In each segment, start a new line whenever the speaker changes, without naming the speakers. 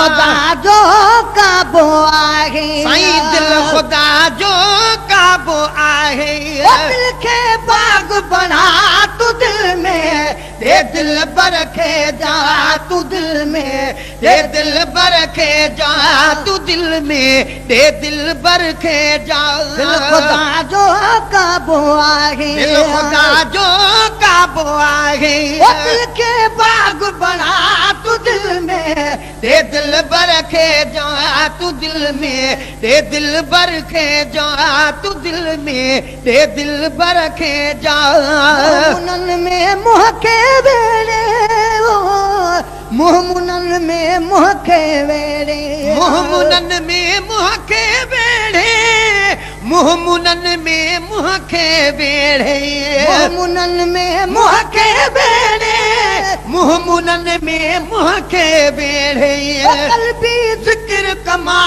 खुदा जो काबो आहे
साईं दिल खुदा जो काबो आहे
दिल के बाग बना तू दिल में
दे दिल बरखे जा तू दिल में दे दिल बरखे जा तू दिल में दे दिल बरखे जा
दिल खुदा जो काबो आहे
दिल खुदा जो काबो आहे
दिल के बाग बना तू दिल में
दे दिल बरखे जा तू दिल में दे दिल बरखे जा तू दिल में दे दिल बरखे जा
मुनन में मुँह के वेड़े मुनन में मुँह के वेड़े
मुनन में मुँह के बेड़े मुनन में मुँह के बेड़े
मुनन में मुँह के वेड़े
मुनन में मुँह के बेड़े
कल्बी
जिक्र कमा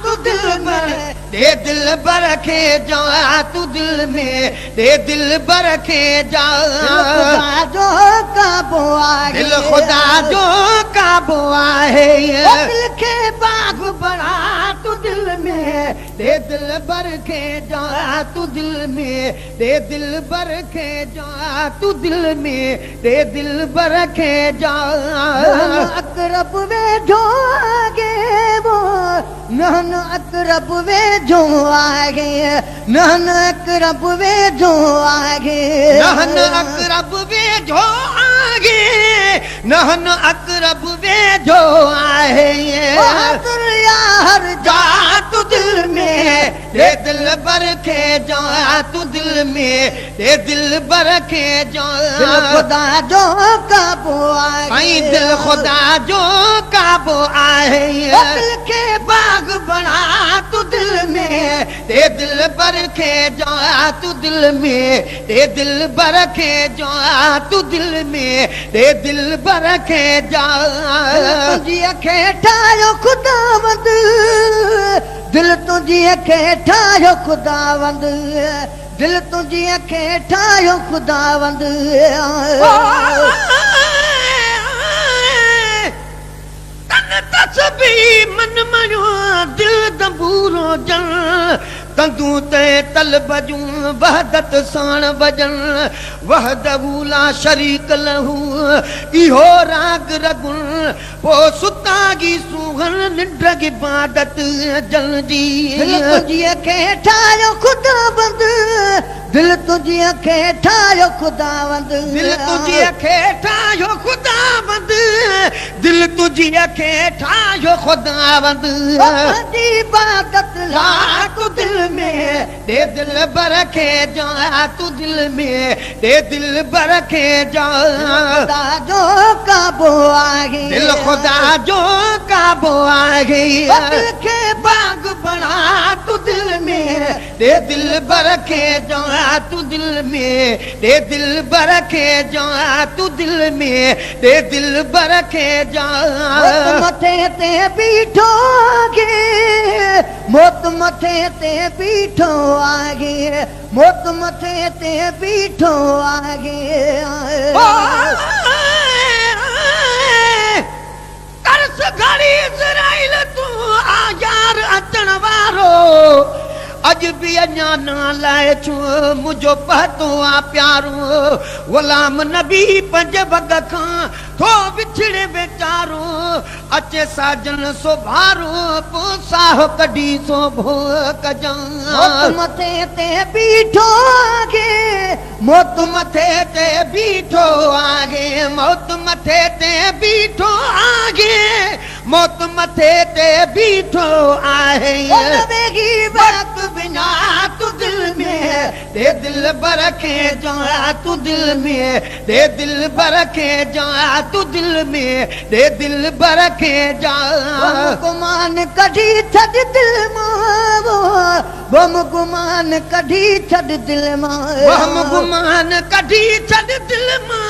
तू दिल में दे दिल बरखे जा तू दिल में दे दिल बरखे जा
खुदा जो काबो आहे
दिल खुदा जो काबो आहे
दिल के बाग बना तू दिल में
दे दिल बरखे जा तू दिल में दे दिल बरखे जा तू दिल में दे दिल बरखे जा
अकरब वे जो आगे वो नहन अकरब वे जो आगे नहन अकरब वे जो आगे
नहन अकरब वे जो आगे नहन अकरब वे जो आहे
यार
जा तू दिल में दे दिल बरखे जा तू दिल में दे दिल बरखे जा
खुदा जो काबो आहे
साईं दिल खुदा जो काबो आहे
दिल के बाग बना तू दिल में
दे दिल बरखे जा तू दिल में दे दिल बरखे जा तू दिल में दे दिल बरखे जा
तुझी अखे ठाहियो खुदावंद दिल तुझी अखे ठाहियो खुदावंद दिल तुझी अखे ठाहियो खुदावंद
तन तस्बी मन मयो दिल दंबूरो जन तंदू ते तल बजूं वहदत साण बजन वहदहू ला शरीक लहू इहो राग रगुन पो सुतागी सुहन निंड्रग इबादत जल्दी
दिल तुझी अखे ठाहियो खुदावंद दिल तुझी अखे ठाहियो खुदावंद
दिल तुझी अखे ठाहियो खुदावंद दिल तुझी अखे ठाहियो खुदावंद
इबादत ला
तू दिल में दे दिल बरखे जा तू दिल में दे दिल बरखे जा
खुदा जो काबो आहे
दिल खुदा जो काबो आहे
दिल के बाग बना तू दिल में
दे दिल बरखे जा तू दिल में दे दिल बरखे जा तू दिल में दे दिल बरखे जा
मथे ते बीठो आगे मौत मथे ते बीठो आगे मौत मथे ते बीठो आगे
तरस घड़ी इज़राइल तू आ यार अचण वारो अज भी अञा न लाए छो मुझो पतो आ प्यारो गुलाम नबी पंज वग खां थो विछड़े बेचारो अचे साजन सोभारो पो साह कढी सो भोक जा
मौत मथे ते बीठो आगे
मौत मथे ते बीठो आगे मौत मथे ते बीठो आगे मौत मथे ते बीठो आहे
वेगी
वक्त बिना तू दिल में दे दिल बरखे जा तू दिल में दे दिल बरखे जा तू दिल में दे दिल बरखे जा
गुमान कढी छॾ दिल मां वहम गुमान कढी छॾ दिल मां
वहम गुमान कढी छॾ दिल मां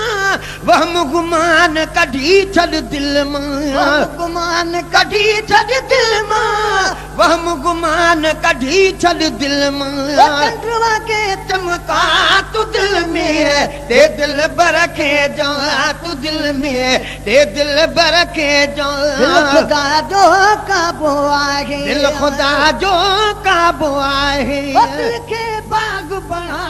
वहम गुमान कढी छॾ दिल मां
वहम गुमान
कढी छॾ दिल मां वहम गुमान कढी छॾ दिल मां
कंटरवा के
चमका तू दिल में दे दिल बर खे जा तू दिल में दे दिल बर खे जा
दिल खुदा जो काबो आहे
दिल खुदा जो काबो आहे
दिल के बाग बना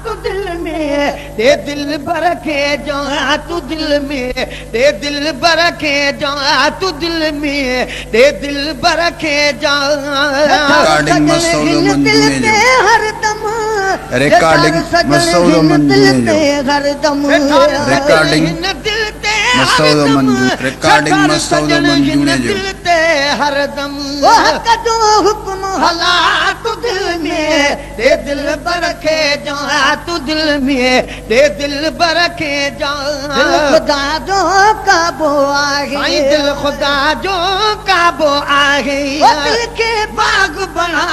तू दिल में दे दिल बर खे जा तू दिल में दे दिल बर खे जा तू दिल में दे दिल बर खे जा
रिकॉर्डिंग मसौद मंजू में जो
हरदम
रिकॉर्डिंग मसौद मंजू में जो
हरदम
रिकॉर्डिंग मसौद मंजू रिकॉर्डिंग मसौद मंजू में जो
हरदम
हक जो हुक्म
हला तू दिल में दे दिल बर खे जा तू दिल में दे दिल बर खे जा
दिल खुदा जो काबो आहे
साईं दिल खुदा जो काबो आहे
दिल के
बाग बना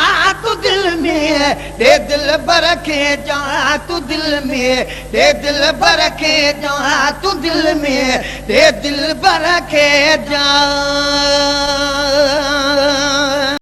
तू दिल में दे दिल बर खे जा तू दिल में दे दिल बर खे जा तू दिल में दे दिल बर खे जा